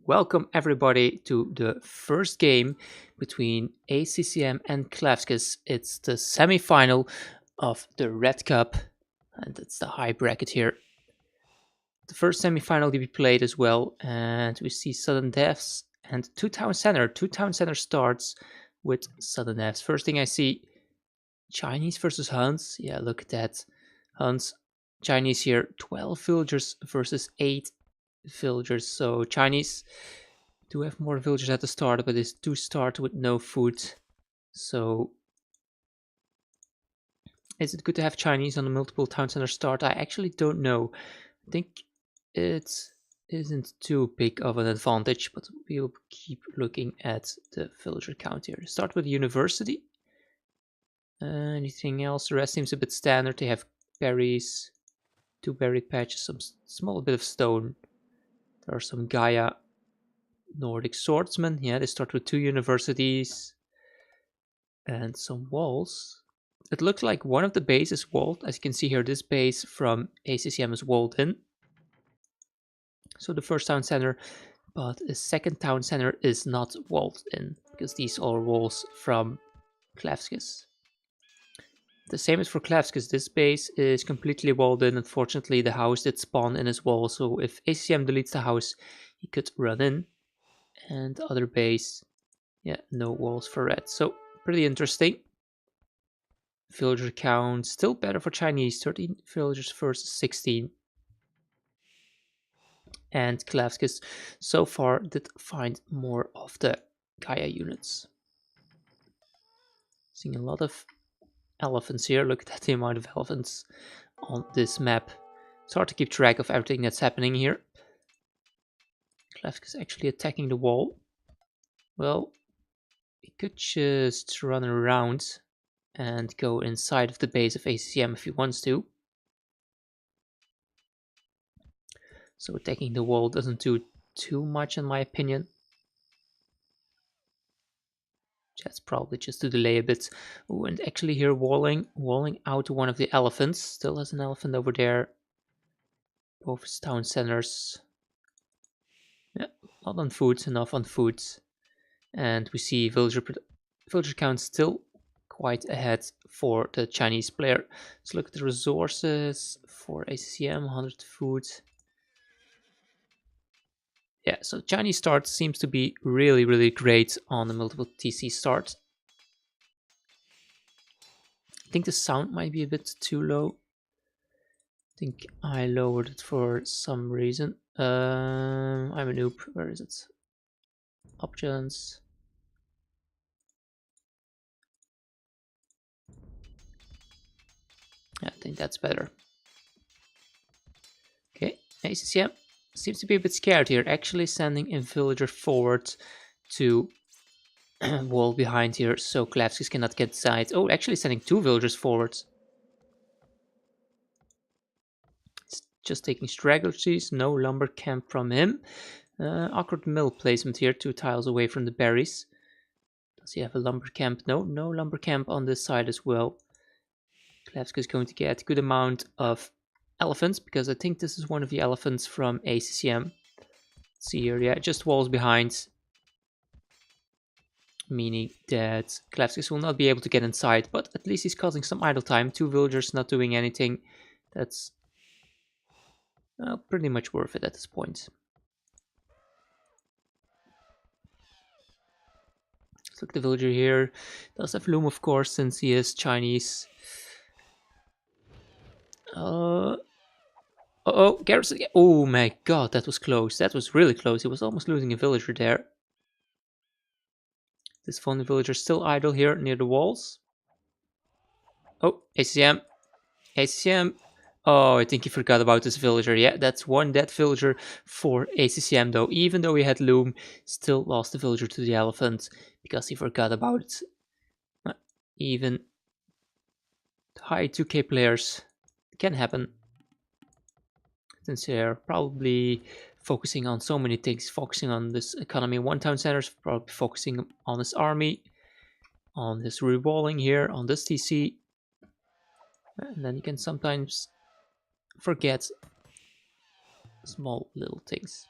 welcome everybody to the first game between ACCM and Klavskis. It's the semi-final of the Red Cup, and it's the high bracket here. The first semi-final to be played as well, and we see sudden deaths and two town center. Two town center starts with sudden deaths. First thing I see, Chinese versus Huns. Yeah, look at that. Huns, Chinese here, 12 villagers versus 8 villagers. So Chinese do have more villagers at the start, but they do start with no food. So is it good to have Chinese on the multiple town center start? I actually don't know. I think it isn't too big of an advantage, but we'll keep looking at the villager count here. Start with the university. Anything else? The rest seems a bit standard. They have berries, 2 berry patches, some small bit of stone. There are some Gaia Nordic swordsmen. Yeah, they start with 2 universities and some walls. It looks like one of the bases is walled. As you can see here, this base from ACCM is walled in. So the first town center, but the second town center is not walled in, because these are walls from Klavskis. The same is for Klavskis. This base is completely walled in. Unfortunately, the house did spawn in his wall, so if ACCM deletes the house, he could run in. And the other base, yeah, no walls for red. So pretty interesting. Villager count still better for Chinese, 13 villagers versus 16. And Klavskis so far did find more of the Gaia units. Seeing a lot of elephants here. Look at the amount of elephants on this map. It's hard to keep track of everything that's happening here. Klavskis actually attacking the wall. Well, he could just run around and go inside of the base of ACCM if he wants to. So attacking the wall doesn't do too much in my opinion. That's probably just to delay a bit. Oh, and actually here walling out to one of the elephants. Still has an elephant over there. Both his town centers. Yeah, not on food, enough on food. And we see villager count still quite ahead for the Chinese player. Let's look at the resources for ACCM, 100 food. Yeah, so Chinese start seems to be really great on the multiple TC start. I think the sound might be a bit too low. I think I lowered it for some reason. I'm a noob. Where is it? Options. Yeah, I think that's better. Okay, ACCM seems to be a bit scared here. Actually sending a villager forward to wall behind here, so Klavskis cannot get inside. Oh, actually sending 2 villagers forward. It's just taking stragglers, no lumber camp from him. Awkward mill placement here, 2 tiles away from the berries. Does he have a lumber camp? No lumber camp on this side as well. Klavskis is going to get a good amount of elephants, because I think this is one of the elephants from ACCM. Let's see here, yeah, just walls behind. Meaning that Klavskis will not be able to get inside, but at least he's causing some idle time. 2 villagers not doing anything. That's pretty much worth it at this point. Let's look at the villager here. Does have loom, of course, since he is Chinese. Uh-oh, garrison. Oh my god, that was close. That was really close. He was almost losing a villager there. This phone villager still idle here near the walls. Oh, ACCM. ACCM. Oh, I think he forgot about this villager. Yeah, that's one dead villager for ACCM though. Even though he had loom, still lost the villager to the elephant because he forgot about it. Even high 2k players, it can happen. Since they're probably focusing on so many things, focusing on this economy, 1 town centers, probably focusing on this army, on this rewalling here, on this TC. And then you can sometimes forget small little things.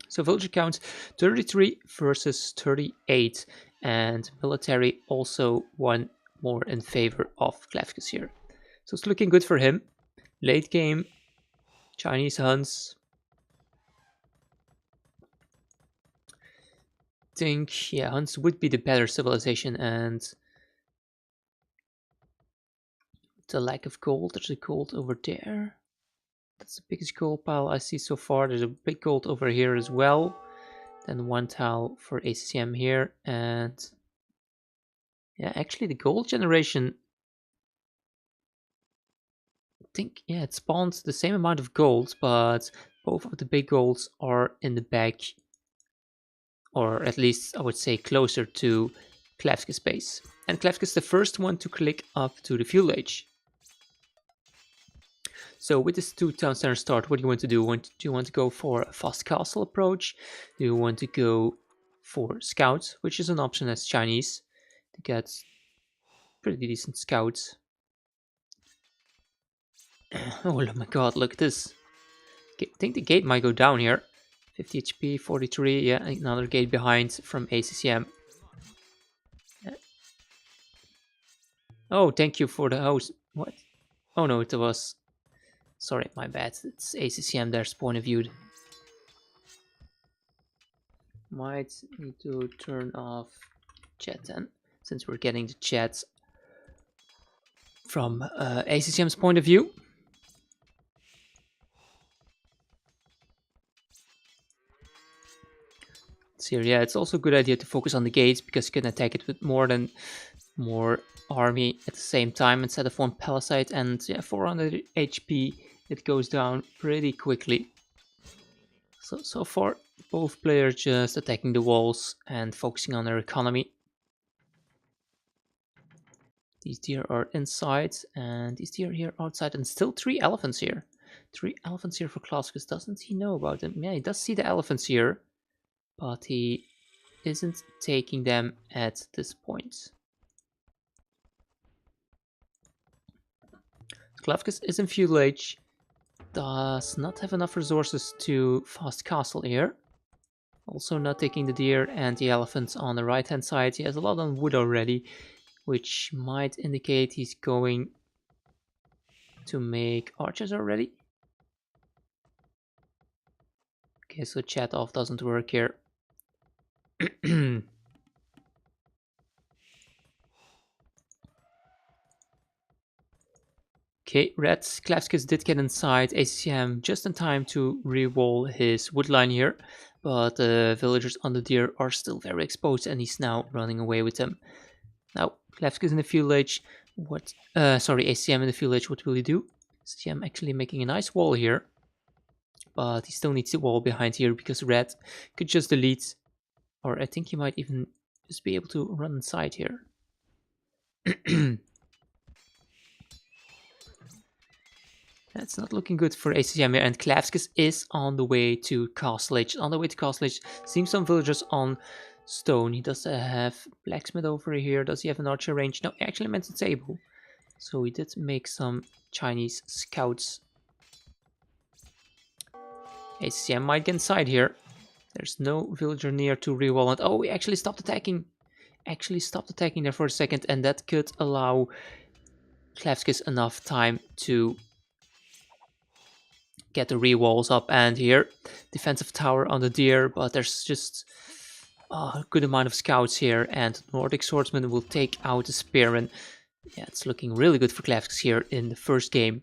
So villager count 33 versus 38, and military also one more in favor of Klavskis here. So it's looking good for him. Late game, Chinese Huns. Think, yeah, Huns would be the better civilization, and the lack of gold, there's a gold over there. That's the biggest gold pile I see so far. There's a big gold over here as well. Then one tile for ACCM here, and yeah, actually the gold generation, I think, yeah, it spawns the same amount of gold, but both of the big golds are in the back, or at least I would say closer to Klavskis base. And Klavskis is the first one to click up to the fuel age. So with this 2 town center start, what do you want to do? Do you want to go for a fast castle approach? Do you want to go for scouts, which is an option as Chinese to get pretty decent scouts? Oh my god, look at this. I think the gate might go down here. 50 HP, 43, yeah, another gate behind from ACCM. Yeah. Oh, thank you for the host. What? Oh no, it was... Sorry, my bad. It's ACCM, there's point of view. Might need to turn off chat then, since we're getting the chat from ACCM's point of view. So yeah, it's also a good idea to focus on the gates because you can attack it with more army at the same time instead of one palisade, and yeah, 400 HP, it goes down pretty quickly. So far, both players just attacking the walls and focusing on their economy. These deer are inside, and these deer here outside, and still 3 elephants here. 3 elephants here for Klavskis. Doesn't he know about them? Yeah, he does see the elephants here, but he isn't taking them at this point. Klavskis is in feudal age, does not have enough resources to fast castle here. Also not taking the deer and the elephants on the right hand side. He has a lot on wood already, which might indicate he's going to make archers already. Okay, so chat off doesn't work here. Okay, Red Klavskis did get inside ACCM just in time to re-wall his wood line here, but the villagers on the deer are still very exposed and he's now running away with them. Now, Klavskis in the field age, ACCM in the field age, what will he do? ACCM actually making a nice wall here, but he still needs the wall behind here because Red could just delete, or I think he might even just be able to run inside here. That's not looking good for ACCM here, and Klavskis is on the way to Castle Age. Seems some villagers on stone. He does have blacksmith over here. Does he have an archer range? No, he actually meant a table. So he did make some Chinese scouts. ACCM might get inside here. There's no villager near to re-wall it. Oh, he actually stopped attacking. There for a second, and that could allow Klavskis enough time to get the re-walls up. And here, defensive tower on the deer, but there's just a good amount of scouts here, and Nordic swordsman will take out the spearman. Yeah, it's looking really good for Klavskis here in the first game.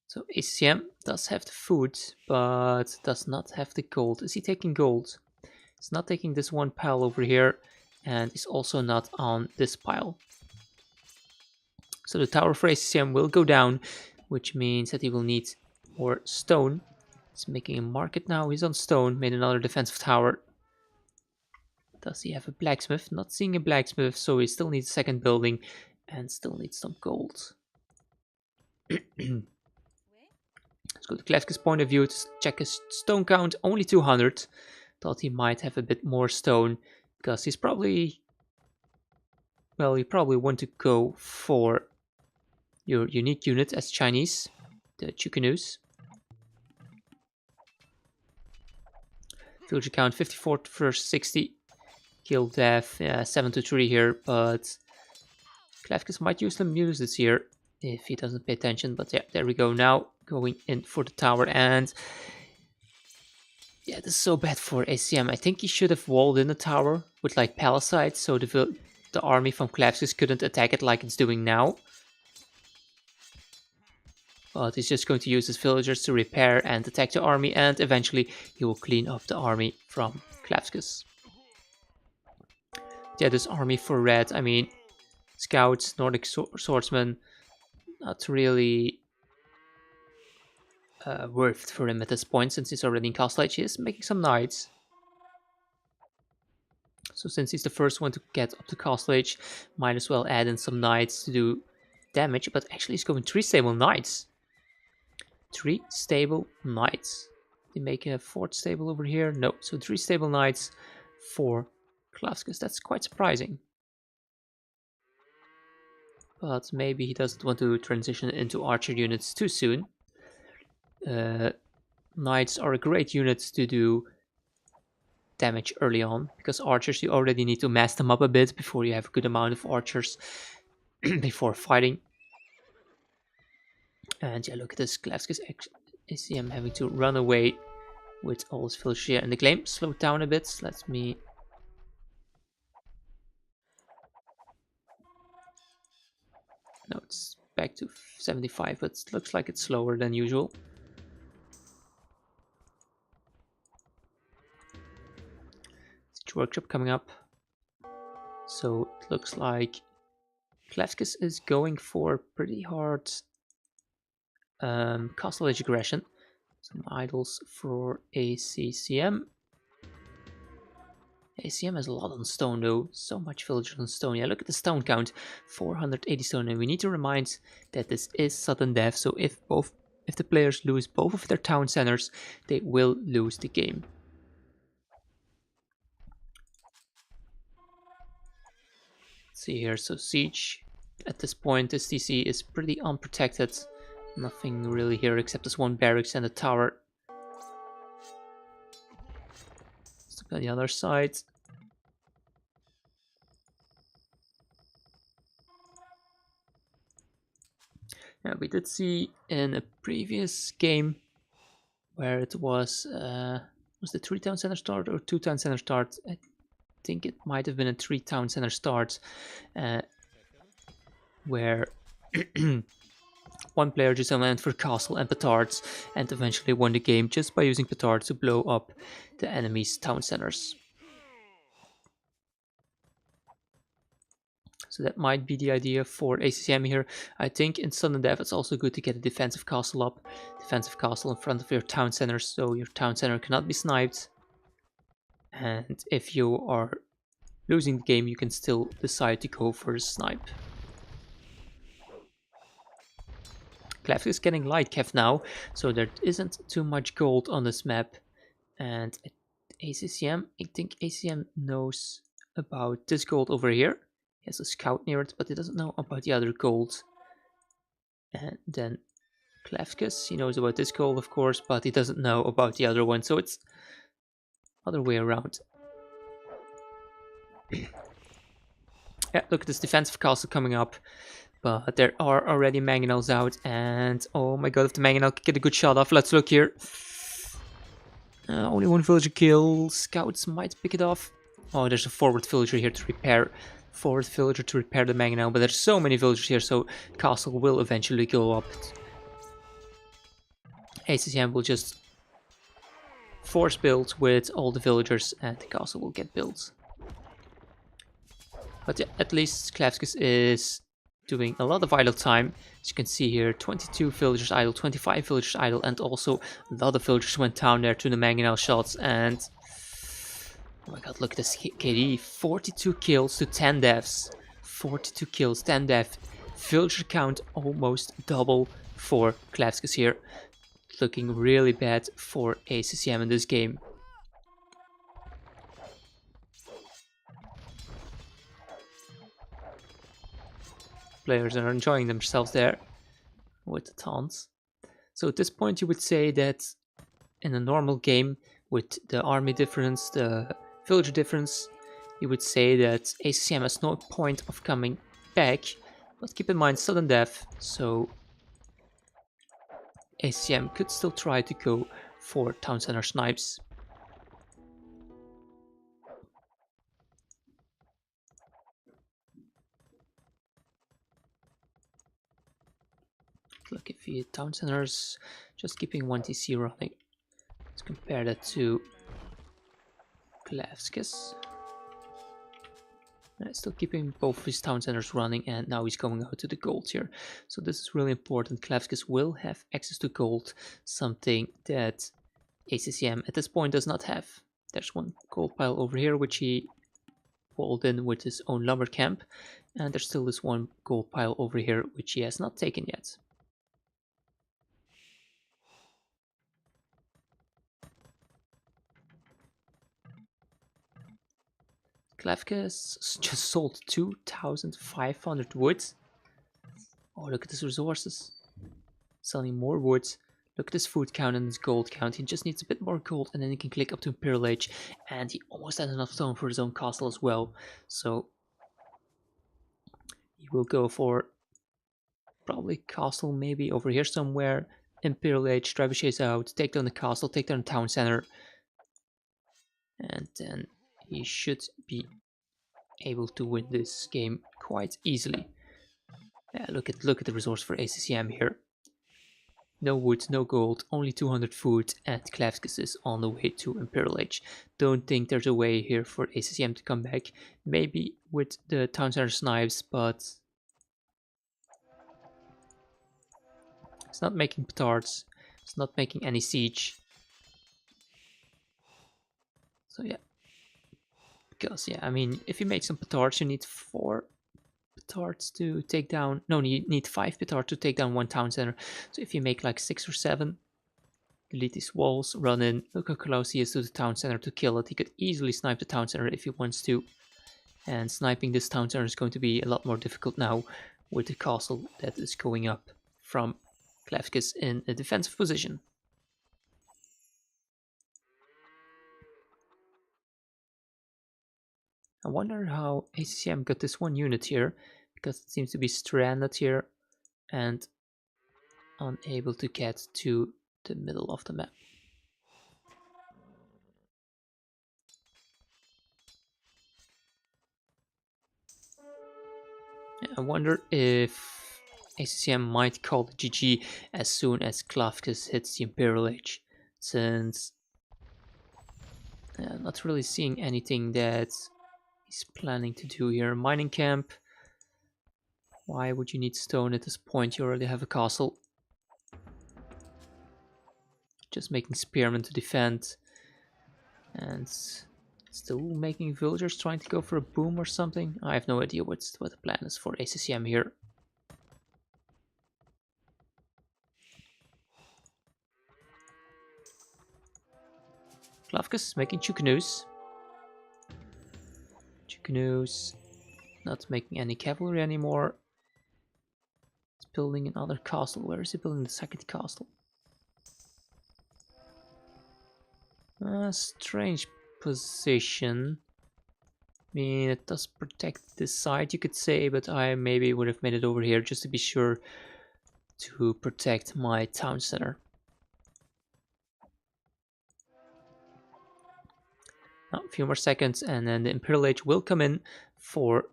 So ACCM does have the food, but does not have the gold. Is he taking gold? He's not taking this one pile over here, and he's also not on this pile. So the tower for ACCM will go down, which means that he will need more stone. He's making a market now. He's on stone, made another defensive tower. Does he have a blacksmith? Not seeing a blacksmith, so he still needs a second building and still needs some gold. Let's go to Klavskis' point of view to check his stone count. Only 200. Thought he might have a bit more stone because he's probably... Well, you probably want to go for your unique unit as Chinese. the Chukanus. Villager count 54 versus 60. Kill death, 7-3 here, but Klavskis might use some muses here if he doesn't pay attention. But yeah, there we go. Now going in for the tower, and yeah, this is so bad for ACCM. I think he should have walled in the tower with like palisade, so the army from Klavskis couldn't attack it like it's doing now. But he's just going to use his villagers to repair and attack the army, and eventually he will clean up the army from Klavskis. Yeah, this army for red, I mean, scouts, Nordic swordsmen, not really worth for him at this point, since he's already in Castle Age. He is making some knights. So since he's the first one to get up to Castle Age, might as well add in some knights to do damage. But actually he's going 3 stable knights. 3 stable knights. They make a 4th stable over here? No, so 3 stable knights for Klavskis. That's quite surprising. But maybe he doesn't want to transition into archer units too soon. Knights are a great unit to do damage early on, because archers, you already need to mass them up a bit before you have a good amount of archers before fighting. And yeah, look at this Klavskis ACM having to run away with all his villagers here. And the claim slowed down a bit. Let me... No, it's back to 75, but it looks like it's slower than usual. Siege Workshop coming up. So it looks like Klavskis is going for pretty hard Castle Age aggression. Some idols for ACCM. ACM has a lot on stone though, so much villagers on stone. Yeah, look at the stone count, 480 stone, and we need to remind that this is sudden death, so if the players lose both of their town centers, they will lose the game. Let's see here, so siege. At this point, this TC is pretty unprotected. Nothing really here except this one barracks and a tower. Let's look at the other side. Yeah, we did see in a previous game where it was the 3 town center start or 2 town center start? I think it might have been a 3 town center start, where one player just went for castle and petards and eventually won the game just by using petards to blow up the enemy's town centers. So that might be the idea for ACCM here. I think in sudden death it's also good to get a defensive castle up. Defensive castle in front of your town center, so your town center cannot be sniped. And if you are losing the game, you can still decide to go for a snipe. Klavskis is getting light cav now, so there isn't too much gold on this map. And at ACCM, I think ACCM knows about this gold over here. He has a scout near it, but he doesn't know about the other gold. And then Klavskis, he knows about this gold, of course, but he doesn't know about the other one, so it's other way around. Yeah, look at this defensive castle coming up. But there are already mangonels out, and oh my god, if the mangonel can get a good shot off, let's look here. Only 1 villager kill, scouts might pick it off. Oh, there's a forward villager here to repair. Forward villager to repair the mangonel, but there's so many villagers here, so castle will eventually go up. ACCM will just force build with all the villagers, and the castle will get built. But yeah, at least Klavskis is doing a lot of idle time. As you can see here, 22 villagers idle, 25 villagers idle, and also a lot of villagers went down there to the mangonel shots. And oh my god, look at this KD, 42 kills to 10 deaths. 42 kills, 10 deaths. Villager count almost double for Klavskis here. Looking really bad for ACCM in this game. Players are enjoying themselves there with the taunts. So at this point you would say that in a normal game with the army difference, the villager difference, you would say that ACCM has no point of coming back, but keep in mind sudden death, so ACCM could still try to go for town center snipes. Look, if he town centers, just keeping 1 TC running. Let's compare that to Klavskis. Still keeping both of his town centers running, and now he's going out to the gold here. So this is really important. Klavskis will have access to gold, something that ACCM at this point does not have. There's one gold pile over here, which he walled in with his own lumber camp, and there's still this one gold pile over here, which he has not taken yet. Klavskis just sold 2,500 wood. Oh, look at his resources. Selling more wood. Look at his food count and his gold count. He just needs a bit more gold and then he can click up to Imperial Age. And he almost had enough stone for his own castle as well. So he will go for probably castle maybe over here somewhere. Imperial Age, trebuchets out, take down the castle, take down the town center. And then he should be able to win this game quite easily. Yeah, look at the resource for ACCM here. No wood, no gold, only 200 food, and Klavskis is on the way to Imperial Age. Don't think there's a way here for ACCM to come back. Maybe with the town center snipes, but it's not making petards. It's not making any siege. So yeah. Because yeah, I mean, if you make some petards, you need 4 petards to take down. No, you need 5 petards to take down one town center. So if you make like 6 or 7, delete these walls, run in. Look how close he is to the town center to kill it. He could easily snipe the town center if he wants to. And sniping this town center is going to be a lot more difficult now with the castle that is going up from Klavskis in a defensive position. I wonder how ACCM got this one unit here, because it seems to be stranded here and unable to get to the middle of the map. I wonder if ACCM might call the GG as soon as Klavskis hits the Imperial Age, since not really seeing anything that he's planning to do here. Mining camp. Why would you need stone at this point? You already have a castle. Just making spearmen to defend. And still making villagers trying to go for a boom or something. I have no idea what the plan is for ACCM here. Klavskis making two canoes. Two canoes. Not making any cavalry anymore. He's building another castle. Where is he building the second castle? Strange position. I mean, it does protect this side, you could say, but I maybe would have made it over here just to be sure to protect my town center. Now, a few more seconds and then the Imperial Age will come in for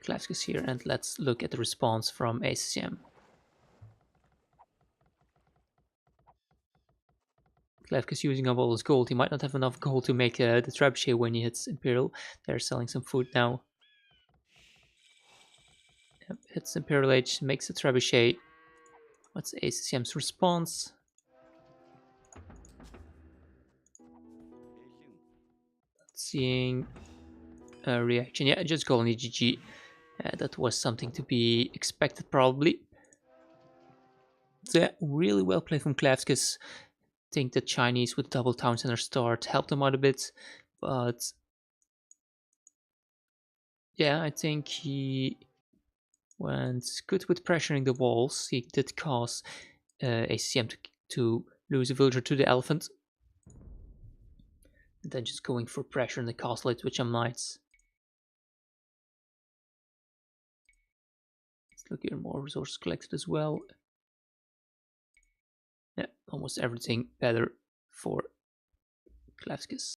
Klavskis here, and let's look at the response from ACCM. Klavskis using up all his gold. He might not have enough gold to make the trebuchet when he hits Imperial. They're selling some food now. Yep, hits Imperial Age, makes a trebuchet. What's ACCM's response? Seeing a reaction. Yeah, just calling GG. That was something to be expected, probably. So yeah, really well played from Klavskis. Think the Chinese with double town center start helped him out a bit, but yeah, I think he went good with pressuring the walls. He did cause ACCM to to lose a villager to the elephant. And then just going for pressure in the castle with some knights. Let's look here, more resources collected as well. Yeah, almost everything better for Klavskis.